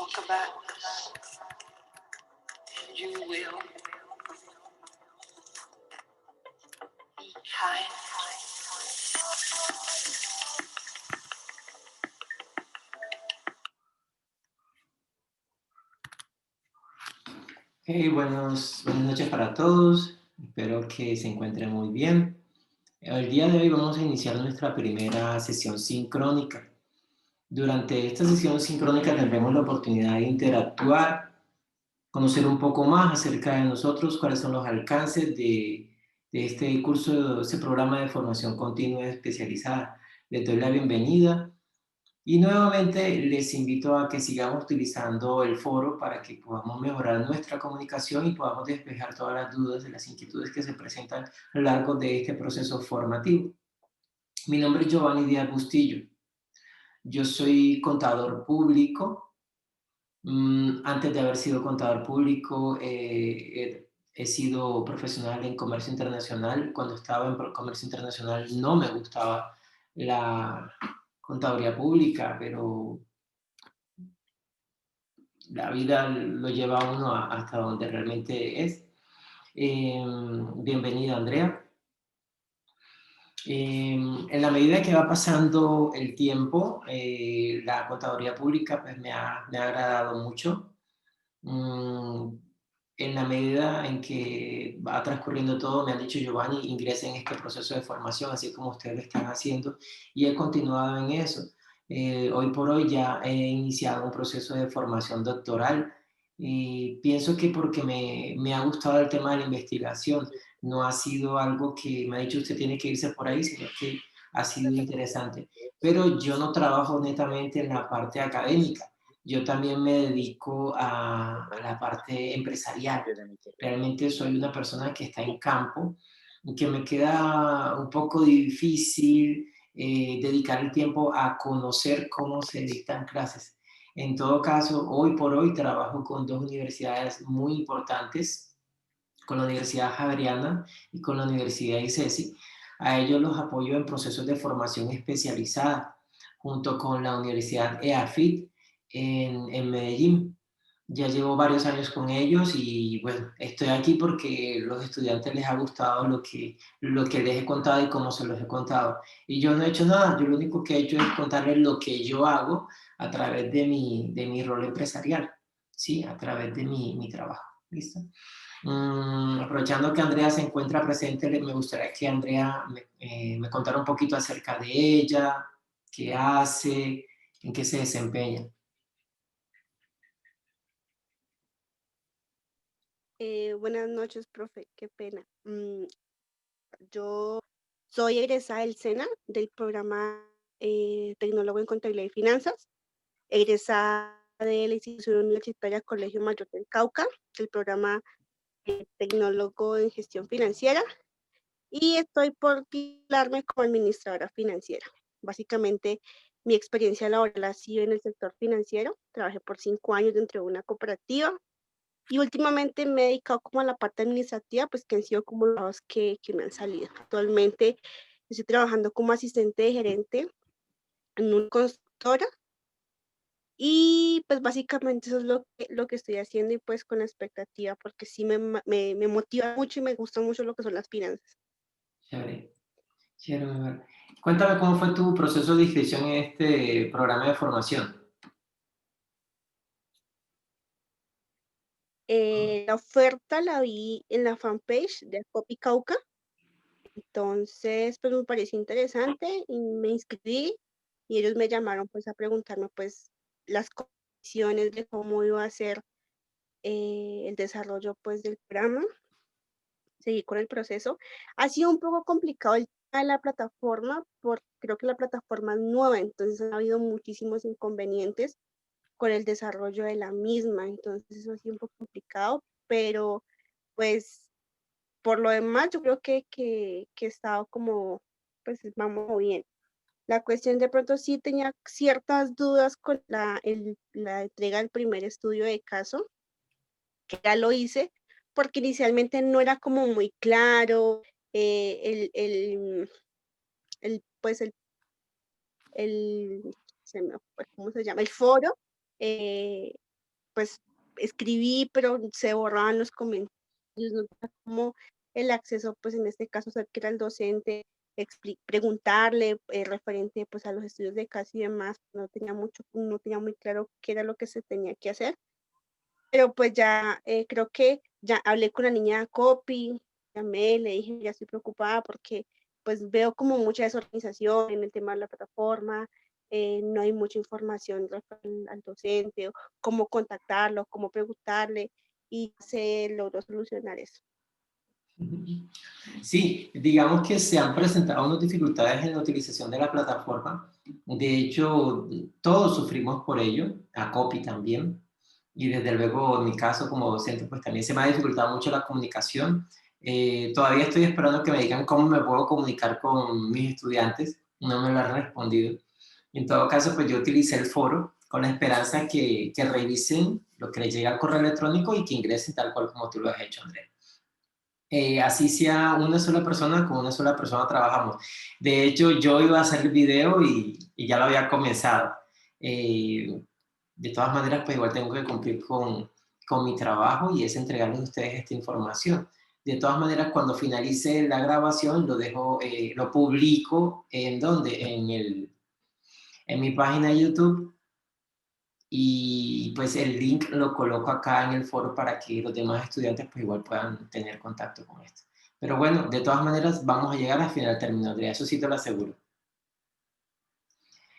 talk about, and you will be kind. Buenas noches para todos. Espero que se encuentren muy bien. El día de hoy vamos a iniciar nuestra primera sesión sincrónica. Durante esta sesión sincrónica tendremos la oportunidad de interactuar, conocer un poco más acerca de nosotros, cuáles son los alcances de este curso, de este programa de formación continua especializada. Les doy la bienvenida. Y nuevamente les invito a que sigamos utilizando el foro para que podamos mejorar nuestra comunicación y podamos despejar todas las dudas y las inquietudes que se presentan a lo largo de este proceso formativo. Mi nombre es Giovanni Díaz Bustillo. Yo soy contador público. Antes de haber sido contador público, he sido profesional en comercio internacional. Cuando estaba en comercio internacional no me gustaba la contaduría pública, pero la vida lo lleva a uno hasta donde realmente es. Bienvenida, Andrea. En la medida que va pasando el tiempo, la contaduría pública pues, me ha agradado mucho. En la medida en que va transcurriendo todo, me han dicho, Giovanni, ingrese en este proceso de formación, así como ustedes lo están haciendo, y he continuado en eso. Hoy por hoy ya he iniciado un proceso de formación doctoral y pienso que porque me ha gustado el tema de la investigación, no ha sido algo que me ha dicho usted tiene que irse por ahí, sino que ha sido interesante. Pero yo no trabajo netamente en la parte académica, yo también me dedico a la parte empresarial. Realmente soy una persona que está en campo y que me queda un poco difícil dedicar el tiempo a conocer cómo se dictan clases. En todo caso, hoy por hoy trabajo con dos universidades muy importantes, con la Universidad Javeriana y con la Universidad ICESI. A ellos los apoyo en procesos de formación especializada, junto con la Universidad EAFIT en Medellín. Ya llevo varios años con ellos y bueno, estoy aquí porque los estudiantes les ha gustado lo que les he contado y cómo se los he contado. Y yo no he hecho nada, yo lo único que he hecho es contarles lo que yo hago a través de mi rol empresarial, ¿sí? A través de mi trabajo. ¿Listo? Aprovechando que Andrea se encuentra presente, me gustaría que Andrea me contara un poquito acerca de ella, qué hace, en qué se desempeña. Buenas noches, profe, qué pena. Yo soy egresada del SENA, del programa Tecnólogo en Contabilidad y Finanzas, egresada de la institución universitaria Colegio Mayor del Cauca, del programa Tecnólogo en Gestión Financiera, y estoy por titularme como administradora financiera. Básicamente, mi experiencia laboral ha sido en el sector financiero. Trabajé por 5 años dentro de una cooperativa y últimamente me he dedicado como a la parte administrativa, pues que han sido como los trabajos que me han salido. Actualmente estoy trabajando como asistente de gerente en una constructora y pues básicamente eso es lo que estoy haciendo y pues con la expectativa, porque sí me motiva mucho y me gusta mucho lo que son las finanzas. Chévere, chévere, mi amor. Cuéntame cómo fue tu proceso de inscripción en este programa de formación. La oferta la vi en la fanpage de Copy Cauca, entonces pues me pareció interesante y me inscribí y ellos me llamaron pues a preguntarme pues las condiciones de cómo iba a ser el desarrollo pues del programa, seguir con el proceso. Ha sido un poco complicado el tema de la plataforma, porque creo que la plataforma es nueva, entonces ha habido muchísimos inconvenientes con el desarrollo de la misma, entonces eso ha sido un poco complicado, pero pues por lo demás yo creo que he estado como, pues vamos bien. La cuestión de pronto sí tenía ciertas dudas con la entrega del primer estudio de caso, que ya lo hice, porque inicialmente no era como muy claro, pues el, se me fue, ¿cómo se llama? El foro, pues escribí, pero se borraban los comentarios, no tenía como el acceso, pues en este caso, ser que era el docente, preguntarle referente pues a los estudios de CAS y demás, no tenía muy claro qué era lo que se tenía que hacer. Pero pues ya, creo que ya hablé con la niña de copy, llamé, le dije: "Ya estoy preocupada porque, pues, veo como mucha desorganización en el tema de la plataforma, no hay mucha información referente al docente, o cómo contactarlo, cómo preguntarle", y se logró solucionar eso. Sí, digamos que se han presentado unas dificultades en la utilización de la plataforma. De hecho, todos sufrimos por ello, a Copy también. Y desde luego, en mi caso como docente, pues también se me ha dificultado mucho la comunicación. Todavía estoy esperando que me digan cómo me puedo comunicar con mis estudiantes. No me lo han respondido. En todo caso, pues yo utilicé el foro con la esperanza que revisen lo que les llega al correo electrónico y que ingresen tal cual como tú lo has hecho, Andrea. Así sea una sola persona, con una sola persona trabajamos. De hecho, yo iba a hacer el video y ya lo había comenzado. De todas maneras, pues igual tengo que cumplir con mi trabajo y es entregarles a ustedes esta información. De todas maneras, cuando finalice la grabación, lo dejo, lo publico en donde, en mi página de YouTube, y pues el link lo coloco acá en el foro para que los demás estudiantes pues igual puedan tener contacto con esto. Pero bueno, de todas maneras vamos a llegar al final del término, Andrea, eso sí te lo aseguro.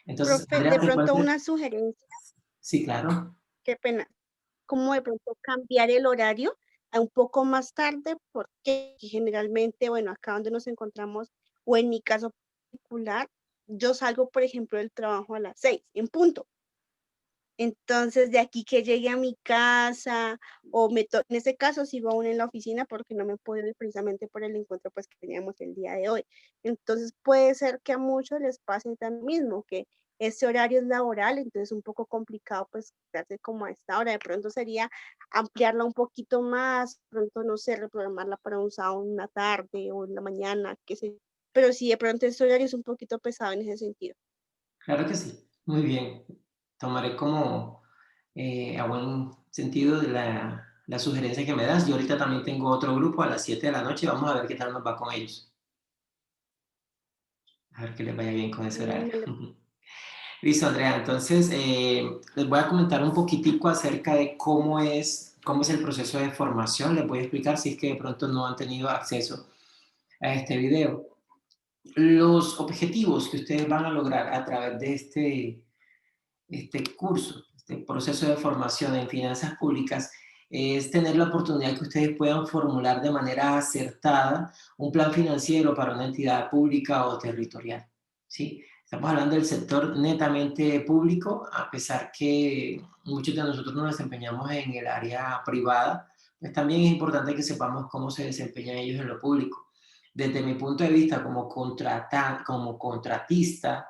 Entonces, Profe, Andrea, de ¿te pronto encuentras? una sugerencia, Sí, claro. qué pena, como de pronto cambiar el horario a un poco más tarde, porque generalmente, bueno, acá donde nos encontramos, o en mi caso particular, yo salgo, por ejemplo, del trabajo a las 6 en punto. Entonces, de aquí que llegue a mi casa, o en este caso sigo aún en la oficina porque no me puedo ir precisamente por el encuentro, pues, que teníamos el día de hoy. Entonces, puede ser que a muchos les pase también mismo, que ese horario es laboral, entonces un poco complicado, pues, quedarse como a esta hora. De pronto sería ampliarla un poquito más, de pronto, no sé, reprogramarla para un sábado en la tarde o en la mañana, qué sé yo. Pero sí, de pronto este horario es un poquito pesado en ese sentido. Claro que sí. Muy bien. Tomaré como a buen sentido de la sugerencia que me das. Yo ahorita también tengo otro grupo a las 7 de la noche. Vamos a ver qué tal nos va con ellos. A ver que les vaya bien con ese horario. Vale. Listo, Andrea. Entonces, les voy a comentar un poquitico acerca de cómo es el proceso de formación. Les voy a explicar si es que de pronto no han tenido acceso a este video. Los objetivos que ustedes van a lograr a través de este curso, este proceso de formación en finanzas públicas, es tener la oportunidad que ustedes puedan formular de manera acertada un plan financiero para una entidad pública o territorial, ¿sí? Estamos hablando del sector netamente público, a pesar que muchos de nosotros nos desempeñamos en el área privada, pues también es importante que sepamos cómo se desempeñan ellos en lo público. Desde mi punto de vista como contratista,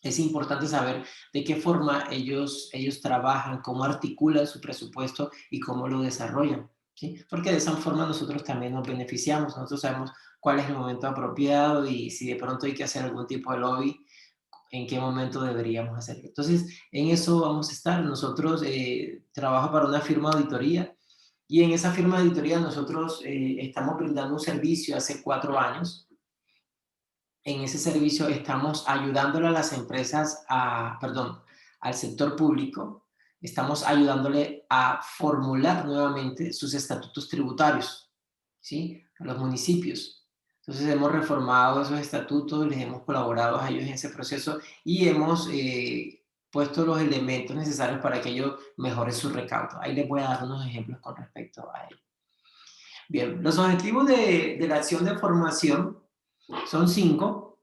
es importante saber de qué forma ellos trabajan, cómo articulan su presupuesto y cómo lo desarrollan, ¿sí? Porque de esa forma nosotros también nos beneficiamos, nosotros sabemos cuál es el momento apropiado y si de pronto hay que hacer algún tipo de lobby, en qué momento deberíamos hacerlo. Entonces, en eso vamos a estar. Nosotros trabajo para una firma de auditoría y en esa firma de auditoría nosotros estamos brindando un servicio hace 4 años. En ese servicio estamos ayudándole a las empresas, al sector público, estamos ayudándole a formular nuevamente sus estatutos tributarios, ¿sí? A los municipios. Entonces hemos reformado esos estatutos, les hemos colaborado a ellos en ese proceso y hemos puesto los elementos necesarios para que ellos mejoren su recaudo. Ahí les voy a dar unos ejemplos con respecto a ello. Bien, los objetivos de la acción de formación son 5.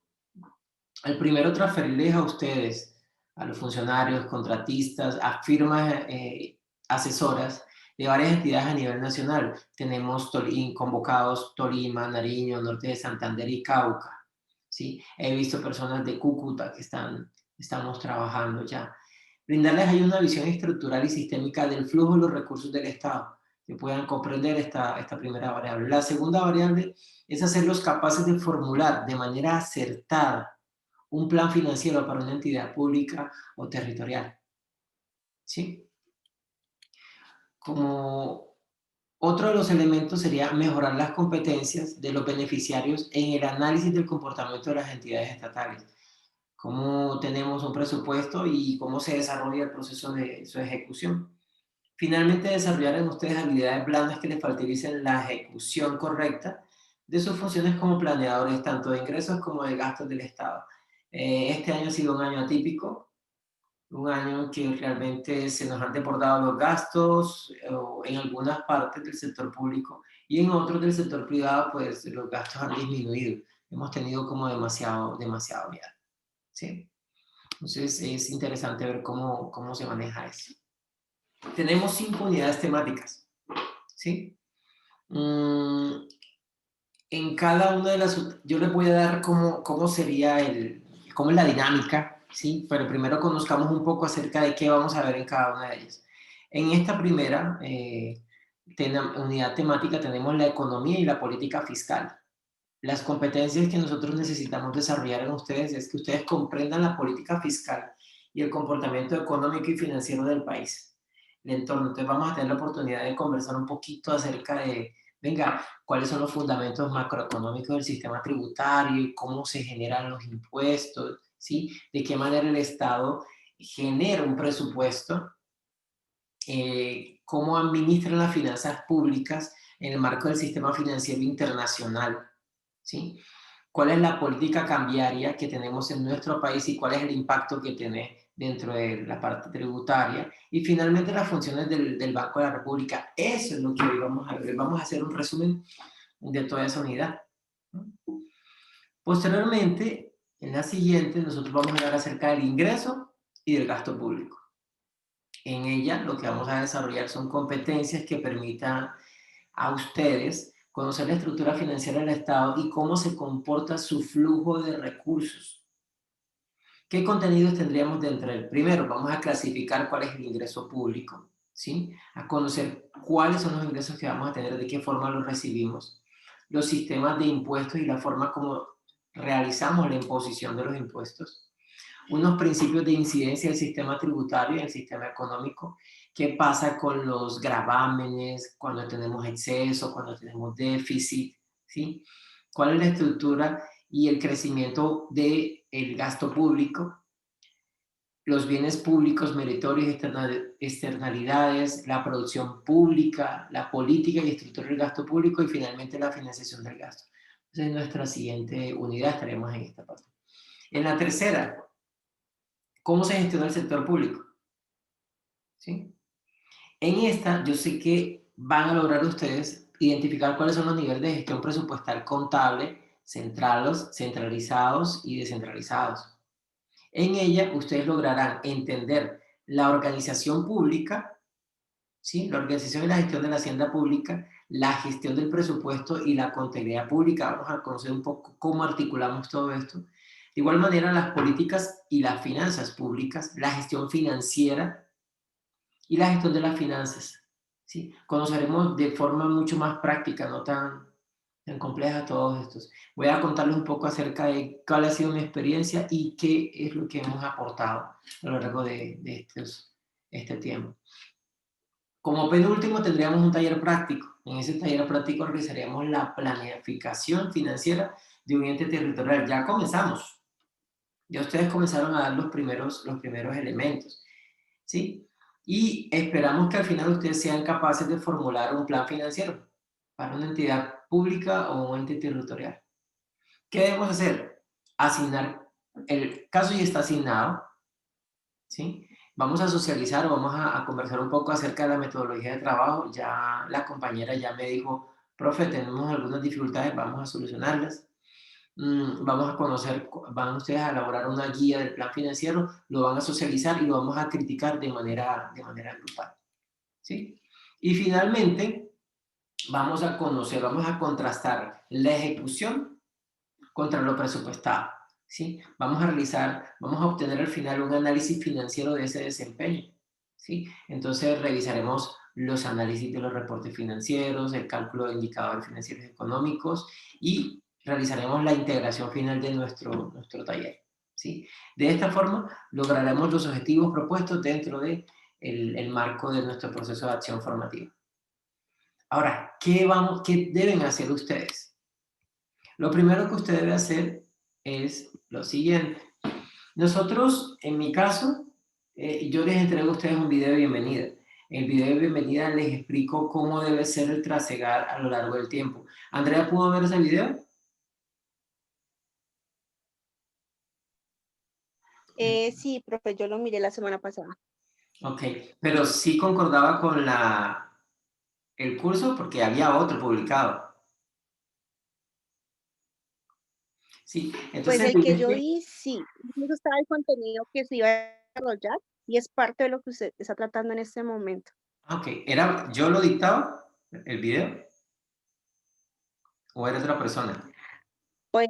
El primero, transferirles a ustedes, a los funcionarios, contratistas, a firmas asesoras de varias entidades a nivel nacional. Tenemos convocados Tolima, Nariño, Norte de Santander y Cauca. ¿Sí? He visto personas de Cúcuta que estamos trabajando ya. Brindarles ahí una visión estructural y sistémica del flujo de los recursos del Estado, que puedan comprender esta primera variable. La segunda variable es hacerlos capaces de formular de manera acertada un plan financiero para una entidad pública o territorial. ¿Sí? como otro de los elementos sería mejorar las competencias de los beneficiarios en el análisis del comportamiento de las entidades estatales. Cómo tenemos un presupuesto y cómo se desarrolla el proceso de su ejecución. Finalmente, desarrollar en ustedes habilidades blandas que les faciliten la ejecución correcta de sus funciones como planeadores, tanto de ingresos como de gastos del Estado. Este año ha sido un año atípico, un año en que realmente se nos han desbordado los gastos en algunas partes del sector público y en otros del sector privado, pues los gastos han disminuido. Hemos tenido como demasiado ya, ¿sí? Entonces es interesante ver cómo se maneja eso. Tenemos 5 unidades temáticas, ¿sí? En cada una de las, yo les voy a dar cómo sería cómo es la dinámica, ¿sí? Pero primero conozcamos un poco acerca de qué vamos a ver en cada una de ellas. En esta primera unidad temática tenemos la economía y la política fiscal. Las competencias que nosotros necesitamos desarrollar en ustedes es que ustedes comprendan la política fiscal y el comportamiento económico y financiero del país, el entorno. Entonces vamos a tener la oportunidad de conversar un poquito acerca de, venga, cuáles son los fundamentos macroeconómicos del sistema tributario y cómo se generan los impuestos, ¿sí? De qué manera el Estado genera un presupuesto, cómo administran las finanzas públicas en el marco del sistema financiero internacional, ¿sí? ¿Cuál es la política cambiaria que tenemos en nuestro país y cuál es el impacto que tiene dentro de la parte tributaria? Y finalmente las funciones del Banco de la República. Eso es lo que hoy vamos a ver. Vamos a hacer un resumen de toda esa unidad. Posteriormente, en la siguiente, nosotros vamos a hablar acerca del ingreso y del gasto público. En ella lo que vamos a desarrollar son competencias que permitan a ustedes conocer la estructura financiera del Estado y cómo se comporta su flujo de recursos. ¿Qué contenidos tendríamos dentro del? Primero, vamos a clasificar cuál es el ingreso público, ¿sí? A conocer cuáles son los ingresos que vamos a tener, de qué forma los recibimos, los sistemas de impuestos y la forma como realizamos la imposición de los impuestos, unos principios de incidencia del sistema tributario y el sistema económico, qué pasa con los gravámenes, cuando tenemos exceso, cuando tenemos déficit, ¿sí? ¿Cuál es la estructura y el crecimiento del gasto público? Los bienes públicos, meritorios, externalidades, la producción pública, la política y estructura del gasto público y finalmente la financiación del gasto. Entonces en nuestra siguiente unidad estaremos en esta parte. En la tercera, ¿cómo se gestiona el sector público? ¿Sí? En esta, yo sé que van a lograr ustedes identificar cuáles son los niveles de gestión presupuestal contable, centralizados y descentralizados. En ella, ustedes lograrán entender la organización pública, ¿sí? La organización y la gestión de la hacienda pública, la gestión del presupuesto y la contabilidad pública. Vamos a conocer un poco cómo articulamos todo esto. De igual manera, las políticas y las finanzas públicas, la gestión financiera y la gestión de las finanzas, ¿sí? Conoceremos de forma mucho más práctica, no tan compleja todos estos. Voy a contarles un poco acerca de cuál ha sido mi experiencia y qué es lo que hemos aportado a lo largo de este tiempo. Como penúltimo tendríamos un taller práctico. En ese taller práctico realizaríamos la planificación financiera de un ente territorial. Ya comenzamos. Ya ustedes comenzaron a dar los primeros elementos, ¿sí? Y esperamos que al final ustedes sean capaces de formular un plan financiero para una entidad pública o un ente territorial. ¿Qué debemos hacer? Asignar, el caso ya está asignado, ¿sí? Vamos a socializar o vamos a conversar un poco acerca de la metodología de trabajo. Ya la compañera ya me dijo, profe, tenemos algunas dificultades, vamos a solucionarlas. Vamos a conocer, van ustedes a elaborar una guía del plan financiero, lo van a socializar y lo vamos a criticar de manera grupal, ¿sí? Y finalmente, vamos a conocer, vamos a contrastar la ejecución contra lo presupuestado, ¿sí? Vamos a obtener al final un análisis financiero de ese desempeño, ¿sí? Entonces revisaremos los análisis de los reportes financieros, el cálculo de indicadores financieros y económicos y realizaremos la integración final de nuestro taller, ¿sí? De esta forma lograremos los objetivos propuestos dentro de el marco de nuestro proceso de acción formativa. Ahora, ¿qué deben hacer ustedes? Lo primero que usted debe hacer es lo siguiente. Nosotros, en mi caso, yo les entrego a ustedes un video de bienvenida. En el video de bienvenida les explico cómo debe ser el trasegar a lo largo del tiempo. ¿Andrea pudo ver ese video? Sí, profe, yo lo miré la semana pasada. Ok, pero sí concordaba con el curso porque había otro publicado. Sí, Pues entonces el que yo vi, sí, incluso estaba el contenido que se iba a desarrollar y es parte de lo que usted está tratando en este momento. ok, ¿yo lo dictaba, el video? ¿O era otra persona? Pues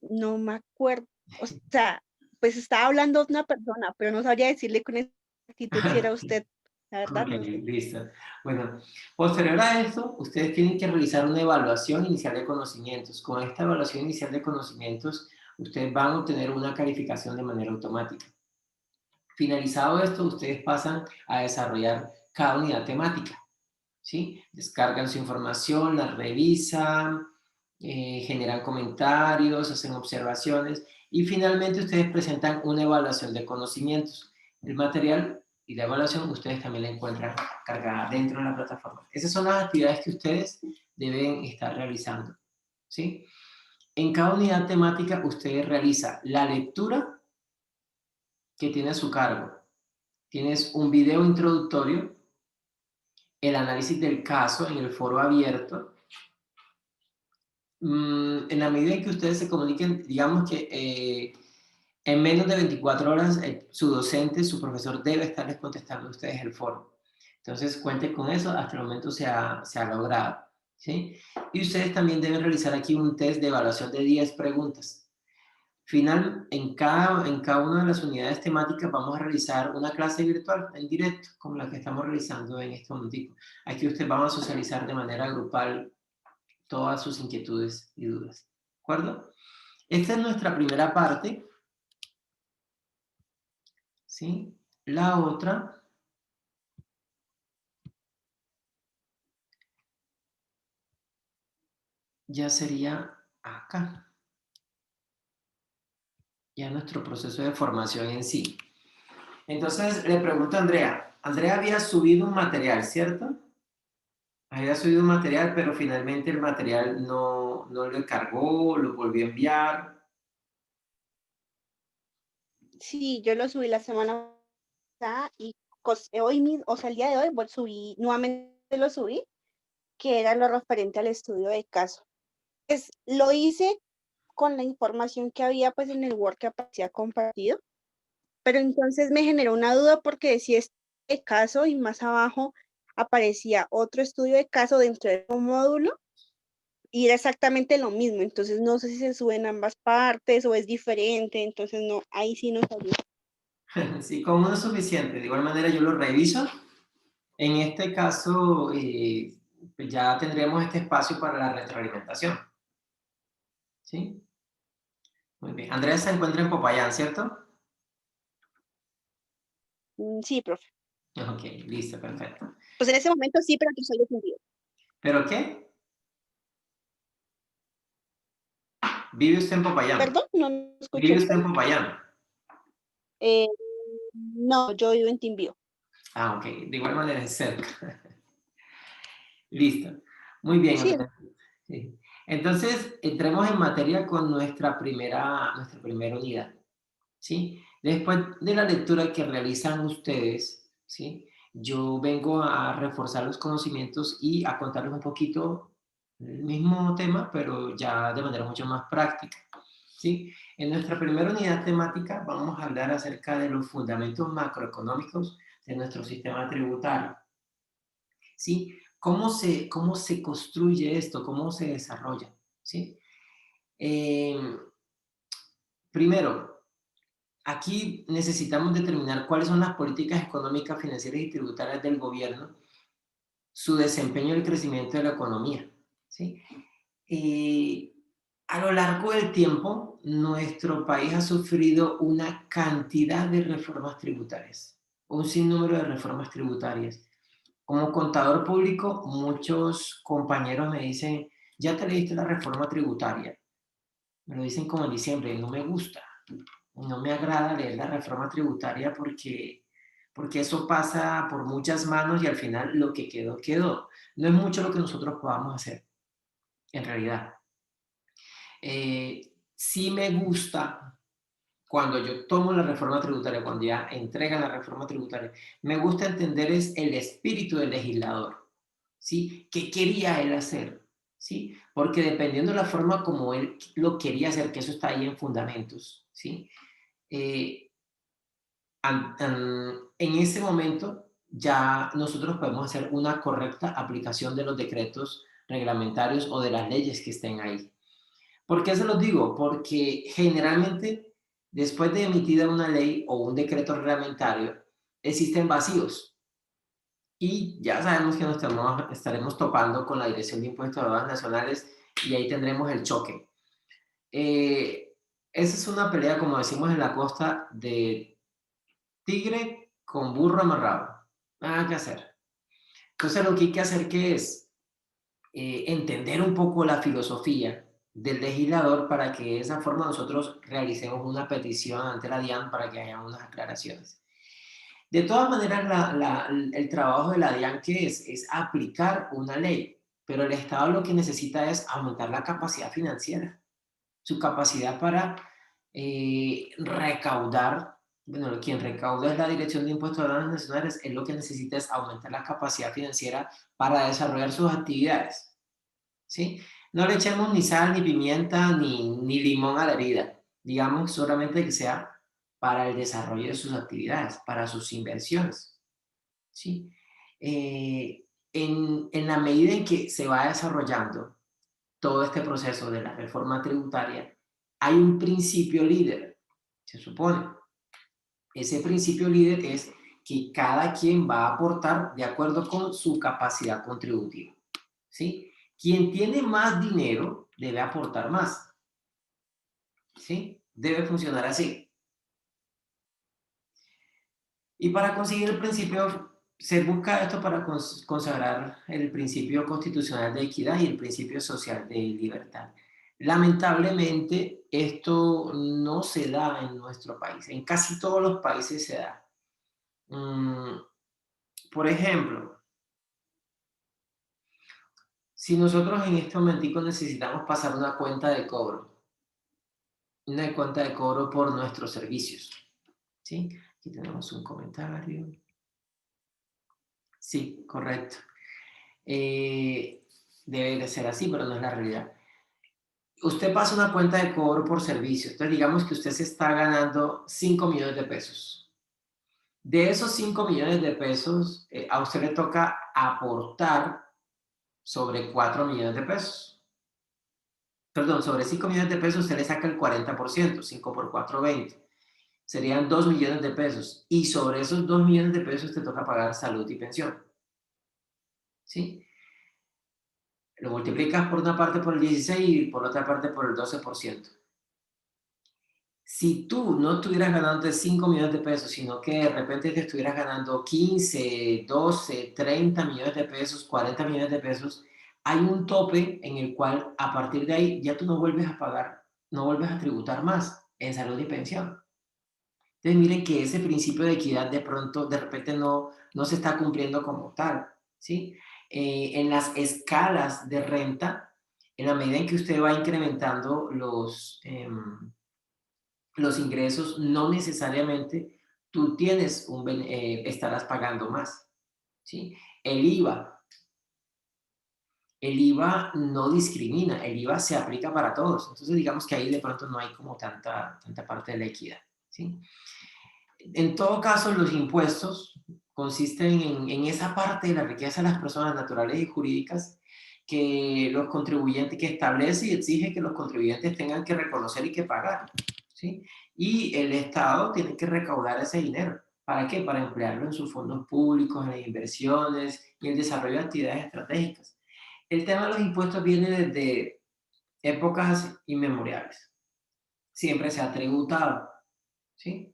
no me acuerdo, o sea, pues estaba hablando una persona, pero no sabría decirle con exactitud si era usted, la verdad, Ok, no sé. listo. Bueno, posterior a esto, ustedes tienen que realizar una evaluación inicial de conocimientos. Con esta evaluación inicial de conocimientos, ustedes van a obtener una calificación de manera automática. Finalizado esto, ustedes pasan a desarrollar cada unidad temática, ¿sí? Descargan su información, la revisan, generan comentarios, hacen observaciones y finalmente ustedes presentan una evaluación de conocimientos. El material y la evaluación ustedes también la encuentran cargada dentro de la plataforma. Esas son las actividades que ustedes deben estar realizando, ¿sí? En cada unidad temática ustedes realizan la lectura que tiene a su cargo. Tienes un video introductorio, el análisis del caso en el foro abierto. En la medida en que ustedes se comuniquen, digamos que en menos de 24 horas su docente, su profesor debe estarles contestando a ustedes el foro. Entonces cuenten con eso, hasta el momento se ha logrado, ¿sí? Y ustedes también deben realizar aquí un test de evaluación de 10 preguntas. Final, en cada una de las unidades temáticas vamos a realizar una clase virtual en directo, como la que estamos realizando en este momento. Aquí ustedes van a socializar de manera grupal todas sus inquietudes y dudas. ¿De acuerdo? Esta es nuestra primera parte. ¿Sí? La otra ya sería acá. Ya nuestro proceso de formación en sí. Entonces, le pregunto a Andrea. Andrea había subido un material, ¿cierto? Había subido un material, pero finalmente el material no lo encargó, lo volvió a enviar. Sí, yo lo subí la semana pasada y hoy mismo, o sea, el día de hoy subí, nuevamente lo subí, que era lo referente al estudio de caso. Pues lo hice con la información que había pues en el Word que aparecía compartido, pero entonces me generó una duda porque decía este caso y más abajo aparecía otro estudio de caso dentro del mismo módulo y era exactamente lo mismo, entonces no sé si se suben ambas partes o es diferente, entonces no, ahí sí no sabía. Sí, con uno es suficiente. De igual manera yo lo reviso. En este caso, pues ya tendremos este espacio para la retroalimentación. ¿Sí? Muy bien. Andrea se encuentra en Popayán, ¿cierto? Sí, profe. Ok, listo, perfecto. Pues en ese momento sí, pero yo soy defendido. ¿Pero qué? ¿Vive usted en Popayán? Perdón, no ¿Vive escuché. usted en Popayán? Eh, no, yo vivo en Timbío. Ah, ok. De igual manera es cerca. Listo. Muy bien, Sí, Andrea. Sí. Entonces, entremos en materia con nuestra primera unidad. ¿Sí? Después de la lectura que realizan ustedes, ¿sí? Yo vengo a reforzar los conocimientos y a contarles un poquito el mismo tema, pero ya de manera mucho más práctica, ¿sí? En nuestra primera unidad temática vamos a hablar acerca de los fundamentos macroeconómicos de nuestro sistema tributario, ¿sí? ¿Cómo se construye esto? ¿Cómo se desarrolla? ¿Sí? Primero, aquí necesitamos determinar cuáles son las políticas económicas, financieras y tributarias del gobierno, su desempeño y el crecimiento de la economía, ¿sí? A lo largo del tiempo, nuestro país ha sufrido una cantidad de reformas tributarias, un sinnúmero de reformas tributarias. Como contador público, muchos compañeros me dicen, ¿ya te leíste la reforma tributaria? Me lo dicen como en diciembre, no me gusta, no me agrada leer la reforma tributaria porque eso pasa por muchas manos y al final lo que quedó, quedó. No es mucho lo que nosotros podamos hacer, en realidad. Sí me gusta cuando yo tomo la reforma tributaria, cuando ya entregan la reforma tributaria, me gusta entender es el espíritu del legislador, ¿sí? ¿Qué quería él hacer? ¿Sí? Porque dependiendo de la forma como él lo quería hacer, que eso está ahí en fundamentos, ¿sí? Eh, en ese momento ya nosotros podemos hacer una correcta aplicación de los decretos reglamentarios o de las leyes que estén ahí. ¿Por qué se los digo? Porque generalmente después de emitida una ley o un decreto reglamentario, existen vacíos. Y ya sabemos que estaremos topando con la Dirección de Impuestos de Aduanas Nacionales y ahí tendremos el choque. Esa es una pelea, como decimos en la costa, de tigre con burro amarrado. Nada que hacer. Entonces lo que hay que hacer que es entender un poco la filosofía del legislador para que de esa forma nosotros realicemos una petición ante la DIAN para que haya unas aclaraciones. De todas maneras, el trabajo de la DIAN que es aplicar una ley, pero el Estado lo que necesita es aumentar la capacidad financiera, su capacidad para recaudar. Bueno, quien recauda es la Dirección de Impuestos de Aduanas Nacionales, es lo que necesita es aumentar la capacidad financiera para desarrollar sus actividades, ¿sí? No le echemos ni sal, ni pimienta, ni limón a la herida. Digamos solamente que sea para el desarrollo de sus actividades, para sus inversiones, ¿sí? En la medida en que se va desarrollando todo este proceso de la reforma tributaria, hay un principio líder, se supone. Ese principio líder es que cada quien va a aportar de acuerdo con su capacidad contributiva, ¿sí? Quien tiene más dinero debe aportar más, ¿sí? Debe funcionar así. Y para conseguir el principio, se busca esto para consagrar el principio constitucional de equidad y el principio social de libertad. Lamentablemente, esto no se da en nuestro país. En casi todos los países se da. Por ejemplo, si nosotros en este momentico necesitamos pasar una cuenta de cobro por nuestros servicios, ¿sí? Aquí tenemos un comentario. Sí, correcto. Debe de ser así, pero no es la realidad. Usted pasa una cuenta de cobro por servicio. Entonces, digamos que usted se está ganando 5 millones de pesos. De esos 5 millones de pesos, a usted le toca aportar sobre 4 millones de pesos. Perdón, sobre 5 millones de pesos usted le saca el 40%, 5 por 4, 20. Serían 2 millones de pesos. Y sobre esos 2 millones de pesos te toca pagar salud y pensión. ¿Sí? Lo multiplicas por una parte por el 16 y por otra parte por el 12%. Si tú no estuvieras ganando 5 millones de pesos, sino que de repente te estuvieras ganando 15, 12, 30 millones de pesos, 40 millones de pesos, hay un tope en el cual a partir de ahí ya tú no vuelves a pagar, no vuelves a tributar más en salud y pensión. Entonces miren que ese principio de equidad de pronto, de repente no se está cumpliendo como tal, ¿sí? En las escalas de renta, en la medida en que usted va incrementando los ingresos, no necesariamente tú estarás pagando más, ¿sí? El IVA. El IVA no discrimina, el IVA se aplica para todos. Entonces digamos que ahí de pronto no hay como tanta parte de la equidad, ¿sí? En todo caso, los impuestos consisten en esa parte de la riqueza de las personas naturales y jurídicas que los contribuyentes, que establece y exige que los contribuyentes tengan que reconocer y que pagar, ¿sí? Y el Estado tiene que recaudar ese dinero. ¿Para qué? Para emplearlo en sus fondos públicos, en las inversiones y en el desarrollo de actividades estratégicas. El tema de los impuestos viene desde épocas inmemoriales. Siempre se ha tributado, ¿sí?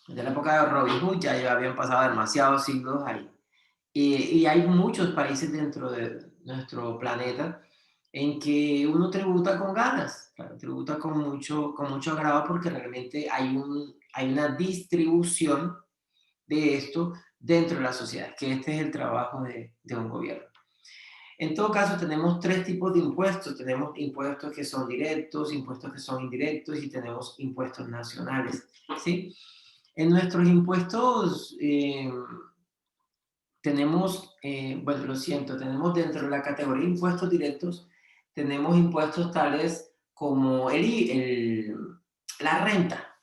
Desde la época de Robin Hood ya habían pasado demasiados siglos ahí. Y hay muchos países dentro de nuestro planeta en que uno tributa con ganas, claro, tributa con mucho agrado porque realmente hay una distribución de esto dentro de la sociedad, que este es el trabajo de un gobierno. En todo caso, tenemos tres tipos de impuestos. Tenemos impuestos que son directos, impuestos que son indirectos y tenemos impuestos nacionales, ¿sí? En nuestros impuestos tenemos, bueno, lo siento, tenemos dentro de la categoría de impuestos directos, tenemos impuestos tales como la renta,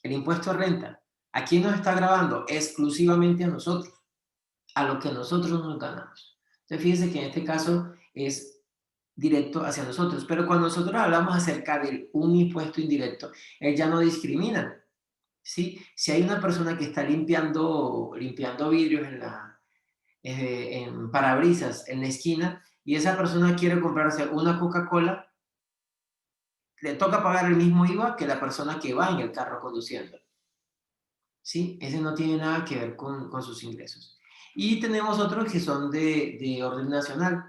el impuesto a renta. ¿A quién nos está grabando? Exclusivamente a nosotros, a lo que nosotros nos ganamos. Entonces, fíjense que en este caso es directo hacia nosotros, pero cuando nosotros hablamos acerca de un impuesto indirecto, él ya no discrimina, ¿sí? Si hay una persona que está limpiando vidrios en parabrisas en la esquina y esa persona quiere comprarse una Coca-Cola, le toca pagar el mismo IVA que la persona que va en el carro conduciendo. ¿Sí? Ese no tiene nada que ver con sus ingresos. Y tenemos otros que son de orden nacional,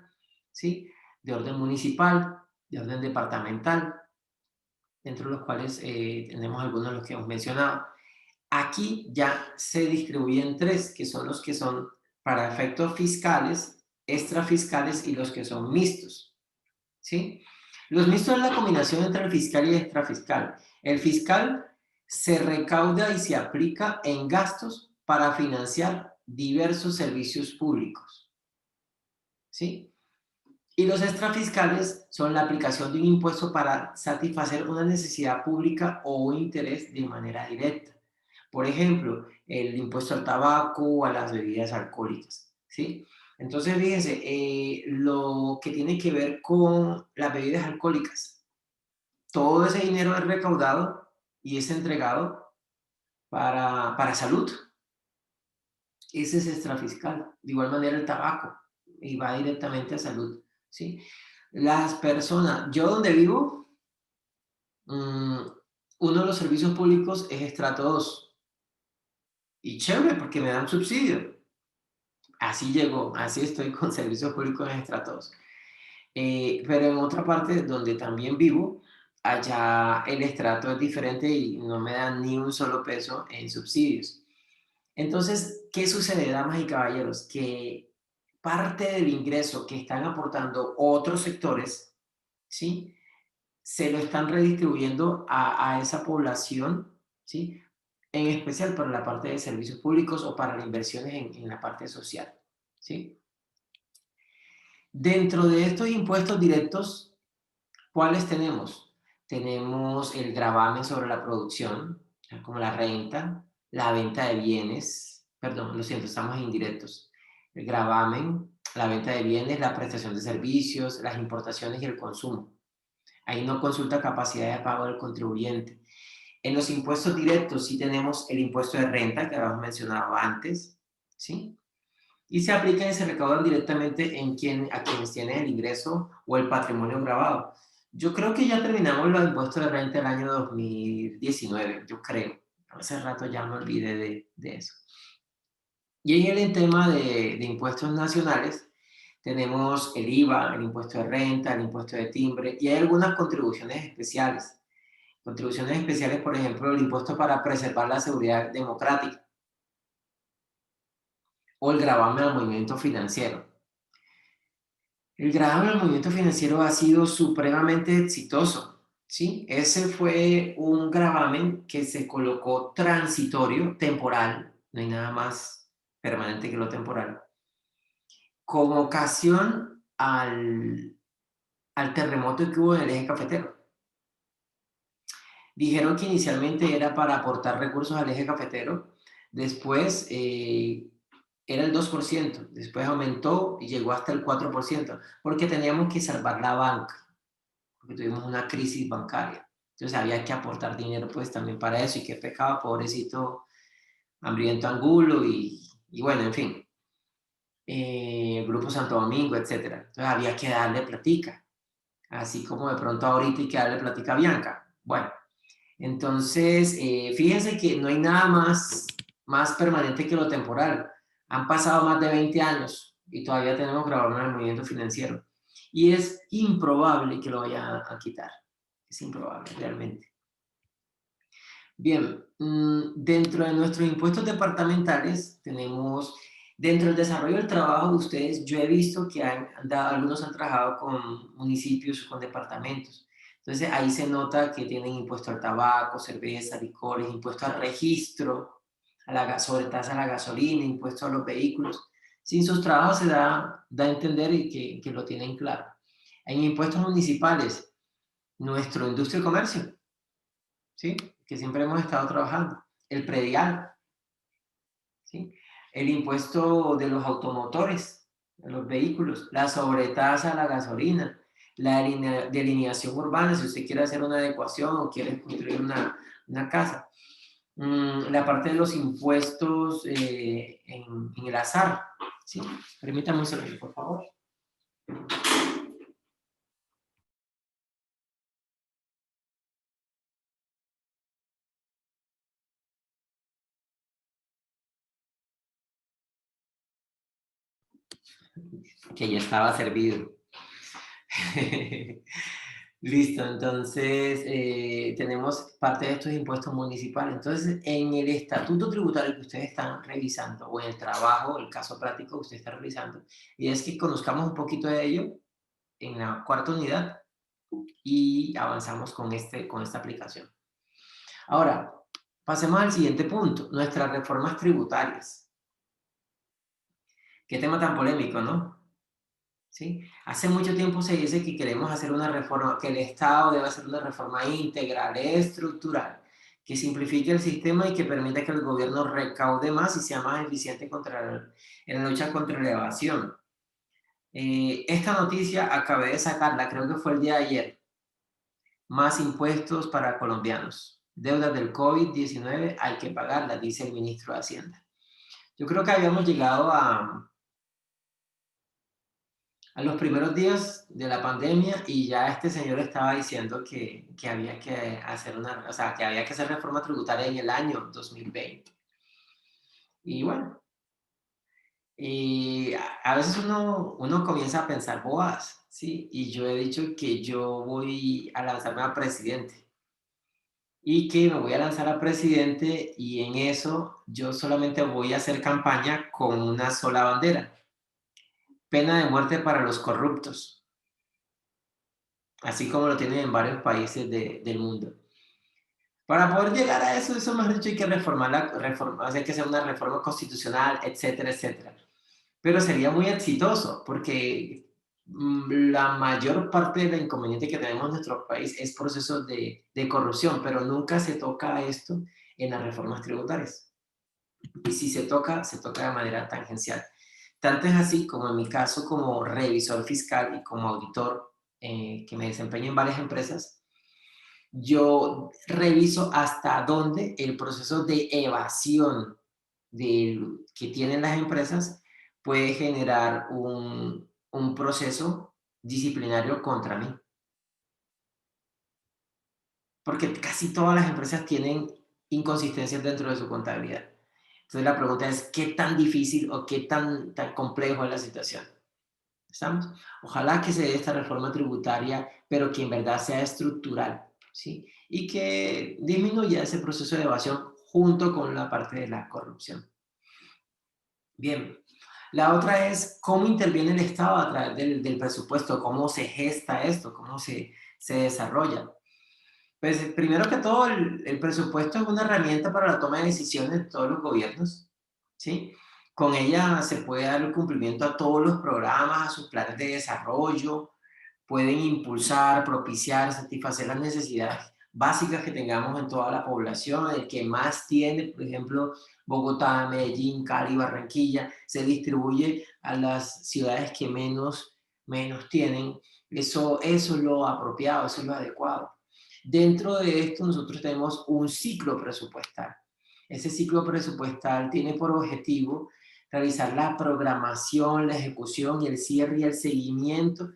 ¿sí? De orden municipal, de orden departamental, dentro de los cuales tenemos algunos de los que hemos mencionado. Aquí ya se distribuyen tres, que son los que son para efectos fiscales, extrafiscales y los que son mixtos, ¿sí? Los mixtos es la combinación entre el fiscal y el extrafiscal. El fiscal se recauda y se aplica en gastos para financiar diversos servicios públicos, ¿sí? Y los extrafiscales son la aplicación de un impuesto para satisfacer una necesidad pública o un interés de manera directa. Por ejemplo, el impuesto al tabaco o a las bebidas alcohólicas, ¿sí? Entonces, fíjense, lo que tiene que ver con las bebidas alcohólicas, todo ese dinero es recaudado y es entregado para salud. Ese es extrafiscal. De igual manera el tabaco, y va directamente a salud, ¿sí? Las personas, yo donde vivo, uno de los servicios públicos es estrato 2. Y chévere, porque me dan subsidio. Así llegó, así estoy con servicios públicos en estrato 2. Pero en otra parte donde también vivo, allá el estrato es diferente y no me dan ni un solo peso en subsidios. Entonces, ¿qué sucede, damas y caballeros? Que parte del ingreso que están aportando otros sectores, ¿sí? Se lo están redistribuyendo a esa población, ¿sí? En especial para la parte de servicios públicos o para las inversiones en la parte social, ¿sí? Dentro de estos impuestos directos, ¿cuáles tenemos? Tenemos el gravamen sobre la producción, como la renta, la venta de bienes, perdón, lo siento, estamos en indirectos. El gravamen, la venta de bienes, la prestación de servicios, las importaciones y el consumo. Ahí no consulta capacidad de pago del contribuyente. En los impuestos directos sí tenemos el impuesto de renta, que habíamos mencionado antes, ¿sí? Y se aplican y se recaudan directamente a quienes tienen el ingreso o el patrimonio grabado. Yo creo que ya terminamos los impuestos de renta el año 2019, yo creo. Hace rato ya me olvidé de eso. Y en el tema de impuestos nacionales, tenemos el IVA, el impuesto de renta, el impuesto de timbre, y hay algunas contribuciones especiales. Contribuciones especiales, por ejemplo, el impuesto para preservar la seguridad democrática o el gravamen al movimiento financiero. El gravamen al movimiento financiero ha sido supremamente exitoso, ¿sí? Ese fue un gravamen que se colocó transitorio, temporal, no hay nada más permanente que lo temporal, con ocasión al terremoto que hubo en el eje cafetero. Dijeron que inicialmente era para aportar recursos al eje cafetero, después era el 2%, después aumentó y llegó hasta el 4%, porque teníamos que salvar la banca, porque tuvimos una crisis bancaria. Entonces había que aportar dinero pues también para eso, y qué pecado, pobrecito Hambriento Angulo, y bueno, en fin, Grupo Santo Domingo, etc. Entonces había que darle platica, así como de pronto ahorita hay que darle platica a Bianca. Bueno, Entonces, fíjense que no hay nada más permanente que lo temporal. Han pasado más de 20 años y todavía tenemos grabado en el movimiento financiero. Y es improbable que lo vayan a quitar. Es improbable, realmente. Bien, dentro de nuestros impuestos departamentales tenemos, dentro del desarrollo del trabajo de ustedes, yo he visto que algunos han trabajado con municipios o con departamentos. Entonces ahí se nota que tienen impuesto al tabaco, cerveza, licores, impuesto al registro, sobretasa a la gasolina, impuesto a los vehículos. Sin sus trabajos se da a entender que lo tienen claro. En impuestos municipales, nuestro industria y comercio, ¿sí? Que siempre hemos estado trabajando. El predial, ¿sí? El impuesto de los automotores, de los vehículos, la sobretasa a la gasolina, la delineación urbana, si usted quiere hacer una adecuación o quiere construir una casa. La parte de los impuestos en el azar, ¿sí? Permítame un segundo, por favor. Que ya estaba servido. Listo, entonces tenemos parte de estos impuestos municipales. Entonces, en el estatuto tributario que ustedes están revisando, o en el trabajo, el caso práctico que ustedes están revisando, y es que conozcamos un poquito de ello en la cuarta unidad y avanzamos con esta aplicación. Ahora, pasemos al siguiente punto, nuestras reformas tributarias. Qué tema tan polémico, ¿no? ¿Sí? Hace mucho tiempo se dice que queremos hacer una reforma, que el Estado debe hacer una reforma integral, estructural, que simplifique el sistema y que permita que el gobierno recaude más y sea más eficiente en la lucha contra la evasión. Esta noticia acabé de sacarla, creo que fue el día de ayer. Más impuestos para colombianos. Deudas del COVID-19 hay que pagarlas, dice el ministro de Hacienda. Yo creo que habíamos llegado a los primeros días de la pandemia y ya este señor estaba diciendo que había que hacer que había que hacer reforma tributaria en el año 2020. Y bueno, a veces uno comienza a pensar bobadas, ¿sí? Y yo he dicho que yo voy a lanzarme a presidente y que me voy a lanzar a presidente y en eso yo solamente voy a hacer campaña con una sola bandera. Pena de muerte para los corruptos. Así como lo tienen en varios países del mundo. Para poder llegar a eso mejor dicho, hay que hay que hacer una reforma constitucional, etcétera, etcétera. Pero sería muy exitoso, porque la mayor parte del inconveniente que tenemos en nuestro país es procesos de corrupción, pero nunca se toca esto en las reformas tributarias. Y si se toca de manera tangencial. Tanto es así como en mi caso como revisor fiscal y como auditor que me desempeño en varias empresas, yo reviso hasta dónde el proceso de evasión que tienen las empresas puede generar un proceso disciplinario contra mí. Porque casi todas las empresas tienen inconsistencias dentro de su contabilidad. Entonces la pregunta es, ¿qué tan difícil o qué tan complejo es la situación? ¿Estamos? Ojalá que se dé esta reforma tributaria, pero que en verdad sea estructural, ¿sí? Y que disminuya ese proceso de evasión junto con la parte de la corrupción. Bien, la otra es cómo interviene el Estado a través del presupuesto, cómo se gesta esto, cómo se desarrolla. Pues primero que todo, el presupuesto es una herramienta para la toma de decisiones de todos los gobiernos, ¿sí? Con ella se puede dar el cumplimiento a todos los programas, a sus planes de desarrollo, pueden impulsar, propiciar, satisfacer las necesidades básicas que tengamos en toda la población. El que más tiene, por ejemplo, Bogotá, Medellín, Cali, Barranquilla, se distribuye a las ciudades que menos tienen. Eso es lo apropiado, eso es lo adecuado. Dentro de esto nosotros tenemos un ciclo presupuestal. Ese ciclo presupuestal tiene por objetivo realizar la programación, la ejecución y el cierre y el seguimiento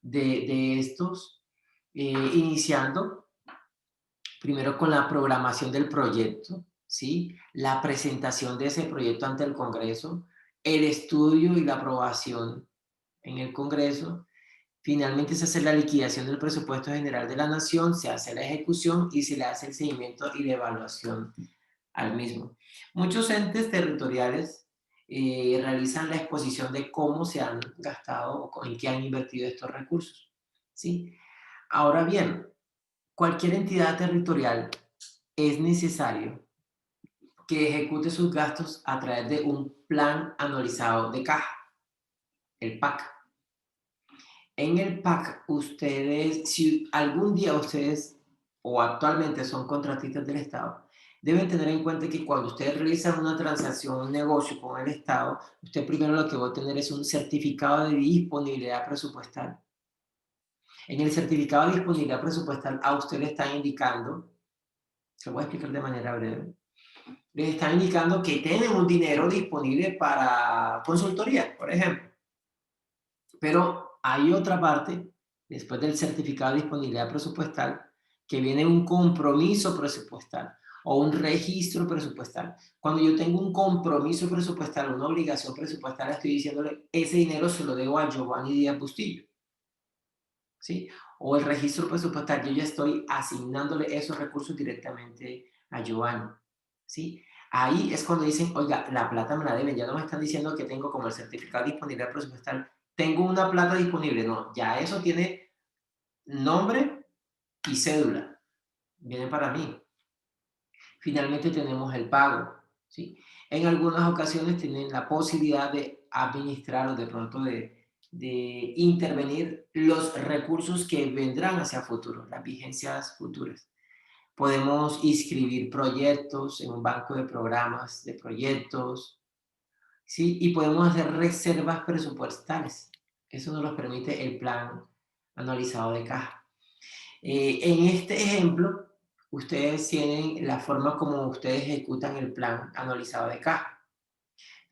de estos, iniciando Primero con la programación del proyecto, ¿sí? La presentación de ese proyecto ante el Congreso, el estudio y la aprobación en el Congreso. Finalmente se hace la liquidación del presupuesto general de la Nación, se hace la ejecución y se le hace el seguimiento y la evaluación al mismo. Muchos entes territoriales realizan la exposición de cómo se han gastado o en qué han invertido estos recursos, ¿sí? Ahora bien, cualquier entidad territorial es necesario que ejecute sus gastos a través de un plan anualizado de caja, el PAC. En el PAC, ustedes, si algún día ustedes o actualmente son contratistas del Estado, deben tener en cuenta que cuando ustedes realizan una transacción, un negocio con el Estado, usted primero lo que va a tener es un certificado de disponibilidad presupuestal. En el certificado de disponibilidad presupuestal a usted le están indicando, se lo voy a explicar de manera breve, les están indicando que tienen un dinero disponible para consultoría, por ejemplo. Pero hay otra parte, después del certificado de disponibilidad presupuestal, que viene un compromiso presupuestal o un registro presupuestal. Cuando yo tengo un compromiso presupuestal, una obligación presupuestal, estoy diciéndole, ese dinero se lo debo a Giovanni Díaz Bustillo, ¿sí? O el registro presupuestal, yo ya estoy asignándole esos recursos directamente a Giovanni, ¿sí? Ahí es cuando dicen, oiga, la plata me la deben, ya no me están diciendo que tengo como el certificado de disponibilidad presupuestal, tengo una plata disponible, no, ya eso tiene nombre y cédula, viene para mí. Finalmente tenemos el pago, ¿sí? En algunas ocasiones tienen la posibilidad de administrar o de pronto de intervenir los recursos que vendrán hacia futuro, las vigencias futuras. Podemos inscribir proyectos en un banco de programas de proyectos, ¿sí? Y podemos hacer reservas presupuestales. Eso nos lo permite el plan anualizado de caja. En este ejemplo, ustedes tienen la forma como ustedes ejecutan el plan anualizado de caja.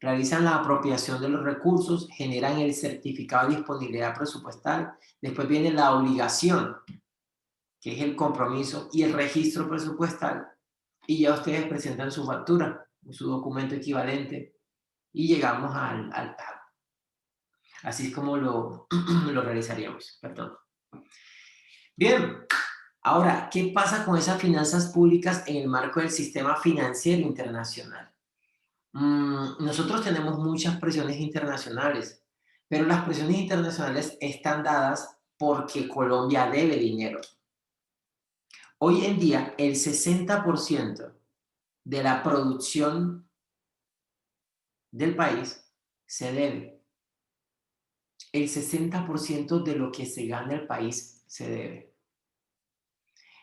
Realizan la apropiación de los recursos, generan el certificado de disponibilidad presupuestal, después viene la obligación, que es el compromiso, y el registro presupuestal, y ya ustedes presentan su factura, su documento equivalente, y llegamos al pago. Así es como lo realizaríamos. Perdón. Bien, ahora, ¿qué pasa con esas finanzas públicas en el marco del sistema financiero internacional? Nosotros tenemos muchas presiones internacionales, pero las presiones internacionales están dadas porque Colombia debe dinero. Hoy en día, el 60% de la producción del país se debe. El 60% de lo que se gana el país se debe.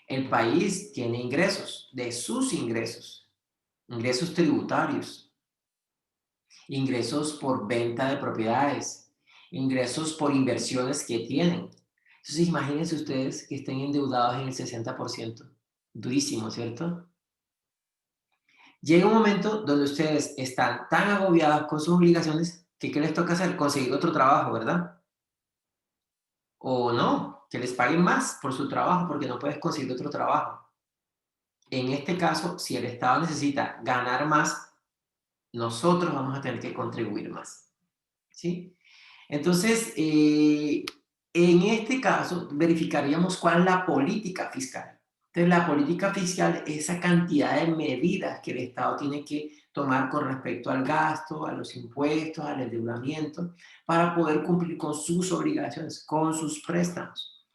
El país tiene ingresos, de sus ingresos, ingresos tributarios, ingresos por venta de propiedades, ingresos por inversiones que tienen. Entonces imagínense ustedes que estén endeudados en el 60%. Durísimo, ¿cierto? Llega un momento donde ustedes están tan agobiados con sus obligaciones que ¿qué les toca hacer? Conseguir otro trabajo, ¿verdad? O no, que les paguen más por su trabajo porque no puedes conseguir otro trabajo. En este caso, si el Estado necesita ganar más, nosotros vamos a tener que contribuir más, ¿sí? Entonces, en este caso, verificaríamos cuál es la política fiscal. Entonces, la política fiscal es esa cantidad de medidas que el Estado tiene que tomar con respecto al gasto, a los impuestos, al endeudamiento, para poder cumplir con sus obligaciones, con sus préstamos.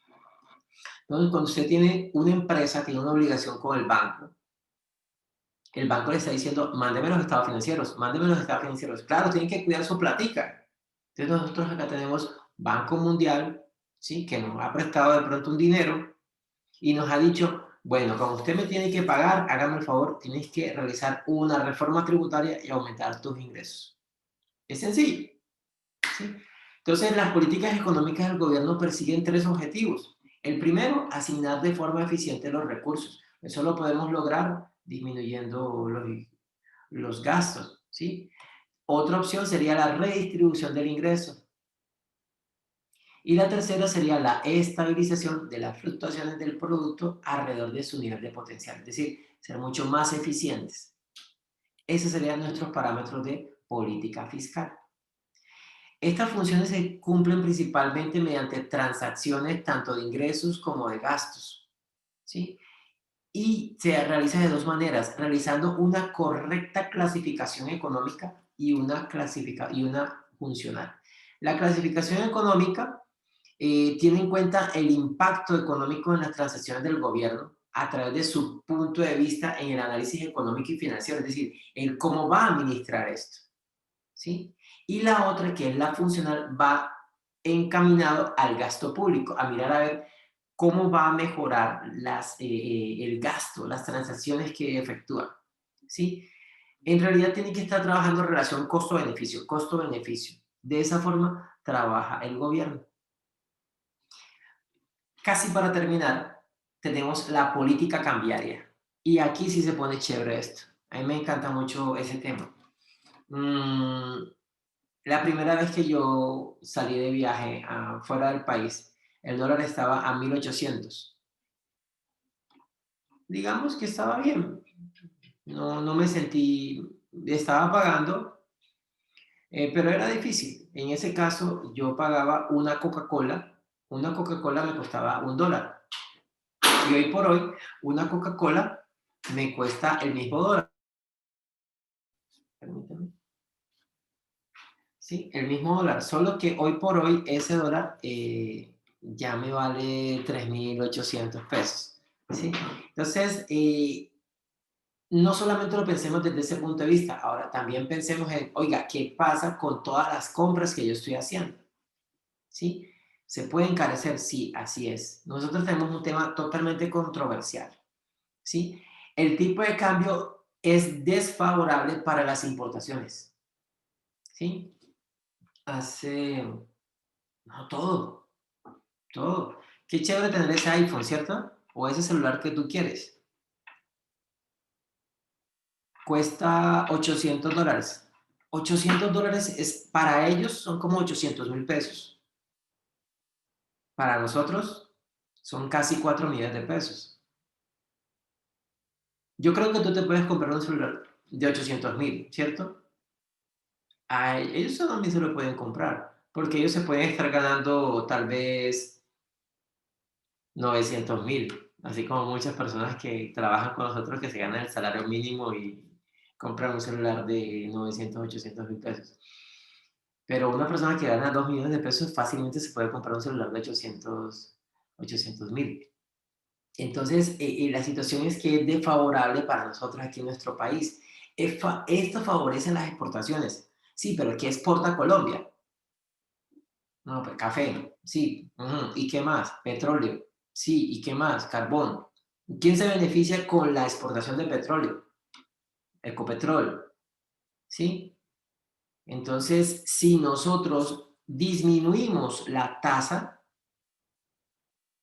Entonces, cuando usted tiene una empresa, tiene una obligación con el banco le está diciendo, mándeme los estados financieros, mándeme los estados financieros. Claro, tienen que cuidar su platica. Entonces nosotros acá tenemos Banco Mundial, ¿sí? Que nos ha prestado de pronto un dinero y nos ha dicho, bueno, como usted me tiene que pagar, hágame el favor, tienes que realizar una reforma tributaria y aumentar tus ingresos. Es sencillo, ¿sí? Entonces las políticas económicas del gobierno persiguen tres objetivos. El primero, asignar de forma eficiente los recursos. Eso lo podemos lograr disminuyendo los gastos, ¿sí? Otra opción sería la redistribución del ingreso. Y la tercera sería la estabilización de las fluctuaciones del producto alrededor de su nivel de potencial, es decir, ser mucho más eficientes. Esos serían nuestros parámetros de política fiscal. Estas funciones se cumplen principalmente mediante transacciones tanto de ingresos como de gastos, ¿sí? Y se realiza de dos maneras, realizando una correcta clasificación económica y una funcional. La clasificación económica tiene en cuenta el impacto económico en las transacciones del gobierno a través de su punto de vista en el análisis económico y financiero, es decir, el cómo va a administrar esto, ¿sí? Y la otra, que es la funcional, va encaminado al gasto público, a mirar a ver cómo va a mejorar el gasto, las transacciones que efectúa, ¿sí? En realidad tiene que estar trabajando en relación costo-beneficio, costo-beneficio. De esa forma trabaja el gobierno. Casi para terminar, tenemos la política cambiaria. Y aquí sí se pone chévere esto. A mí me encanta mucho ese tema. La primera vez que yo salí de viaje fuera del país, el dólar estaba a 1800. Digamos que estaba bien. No me sentí, estaba pagando, pero era difícil. En ese caso, yo pagaba una Coca-Cola. Una Coca-Cola me costaba $1. Y hoy por hoy, una Coca-Cola me cuesta el mismo dólar. Permítame. Sí, el mismo dólar. Solo que hoy por hoy ese dólar ya me vale 3.800 pesos. ¿Sí? Entonces, no solamente lo pensemos desde ese punto de vista, ahora también pensemos en, oiga, ¿qué pasa con todas las compras que yo estoy haciendo? ¿Sí? ¿Se puede encarecer? Sí, así es. Nosotros tenemos un tema totalmente controversial. ¿Sí? El tipo de cambio es desfavorable para las importaciones. ¿Sí? Hace... No, todo. Qué chévere tener ese iPhone, ¿cierto? O ese celular que tú quieres. Cuesta $800. $800 es, para ellos son como 800.000 pesos. Para nosotros son casi 4 millones de pesos. Yo creo que tú te puedes comprar un celular de 800.000, ¿cierto? A ellos también se lo pueden comprar, porque ellos se pueden estar ganando tal vez 900.000, así como muchas personas que trabajan con nosotros que se ganan el salario mínimo y compran un celular de 900, 800.000 pesos. Pero una persona que gana 2 millones de pesos fácilmente se puede comprar un celular de 800.000. Entonces, la situación es que es desfavorable para nosotros aquí en nuestro país. Esto favorece las exportaciones. Sí, pero ¿qué exporta Colombia? No, pues café, sí. ¿Y qué más? Petróleo, sí. ¿Y qué más? Carbón. ¿Quién se beneficia con la exportación de petróleo? Ecopetrol, ¿sí? Entonces, si nosotros disminuimos la tasa,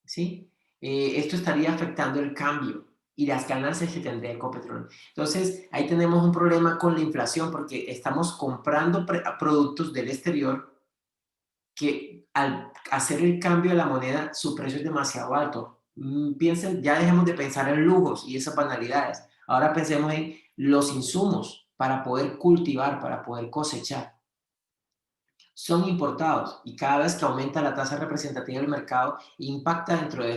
¿sí? Esto estaría afectando el cambio y las ganancias que tendría Ecopetrol. Entonces, ahí tenemos un problema con la inflación porque estamos comprando productos del exterior que al hacer el cambio de la moneda, su precio es demasiado alto. Piensen, ya dejemos de pensar en lujos y esas banalidades. Ahora pensemos en los insumos para poder cultivar, para poder cosechar. Son importados y cada vez que aumenta la tasa representativa del mercado, impacta dentro de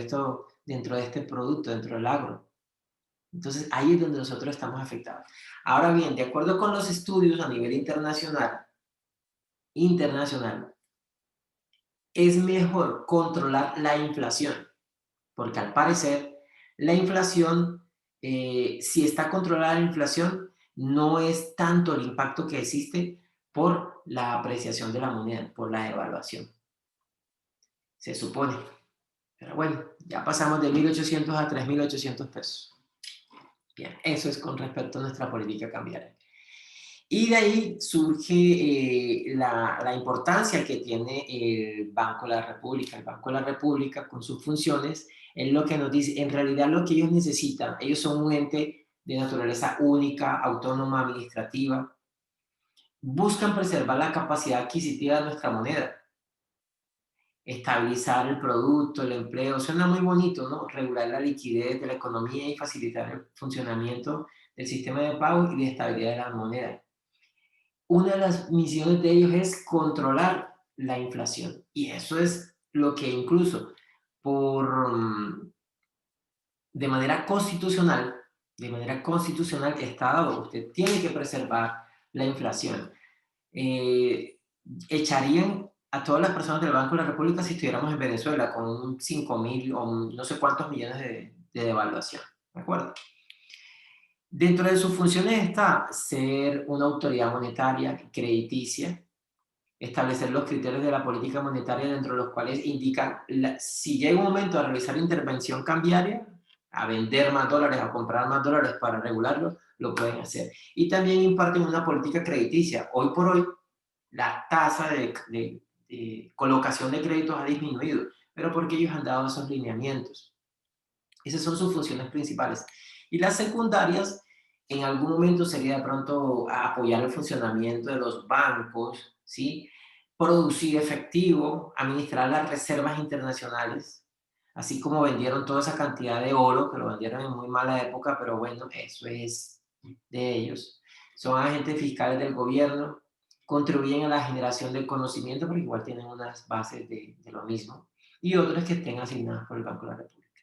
este producto, dentro del agro. Entonces, ahí es donde nosotros estamos afectados. Ahora bien, de acuerdo con los estudios a nivel internacional, es mejor controlar la inflación, porque al parecer la inflación, si está controlada la inflación, no es tanto el impacto que existe por la apreciación de la moneda, por la devaluación. Se supone. Pero bueno, ya pasamos de 1.800 a 3.800 pesos. Bien, eso es con respecto a nuestra política cambiaria. Y de ahí surge la importancia que tiene el Banco de la República. El Banco de la República, con sus funciones, es lo que nos dice, en realidad lo que ellos necesitan, ellos son un ente de naturaleza única, autónoma, administrativa, buscan preservar la capacidad adquisitiva de nuestra moneda. estabilizar el producto, el empleo, suena muy bonito, ¿no? Regular la liquidez de la economía y facilitar el funcionamiento del sistema de pago y de estabilidad de la moneda. Una de las misiones de ellos es controlar la inflación. Y eso es lo que incluso por, de manera constitucional está dado. Usted tiene que preservar la inflación. Echarían a todas las personas del Banco de la República si estuviéramos en Venezuela con un 5.000 o no sé cuántos millones de devaluación. ¿De acuerdo? Dentro de sus funciones está ser una autoridad monetaria crediticia, establecer los criterios de la política monetaria dentro de los cuales indican si llega un momento a realizar intervención cambiaria, a vender más dólares, a comprar más dólares para regularlo, lo pueden hacer. Y también imparten una política crediticia. Hoy por hoy, la tasa de colocación de créditos ha disminuido, pero porque ellos han dado esos lineamientos. Esas son sus funciones principales. Y las secundarias, en algún momento sería de pronto apoyar el funcionamiento de los bancos, ¿sí? Producir efectivo, administrar las reservas internacionales, así como vendieron toda esa cantidad de oro, que lo vendieron en muy mala época, pero bueno, eso es de ellos. Son agentes fiscales del gobierno, contribuyen a la generación del conocimiento, pero igual tienen unas bases de lo mismo, y otras que estén asignadas por el Banco de la República.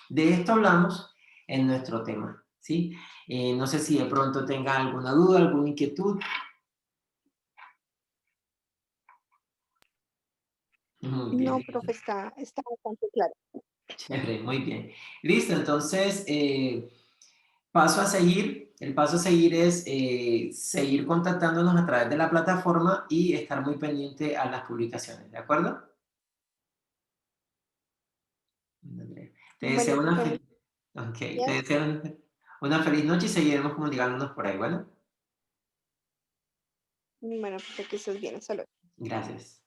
De esto hablamos en nuestro tema, ¿sí? No sé si de pronto tenga alguna duda, alguna inquietud. Muy bien. No, profe, está bastante claro. Chévere, muy bien. Listo, entonces paso a seguir. El paso a seguir es seguir contactándonos a través de la plataforma y estar muy pendiente a las publicaciones, ¿de acuerdo? Te Bueno, deseo una profe, feliz, okay, te gracias. deseo una feliz noche y seguiremos comunicándonos por ahí, ¿bueno? Bueno, profe, que estés bien. Hasta luego. Gracias.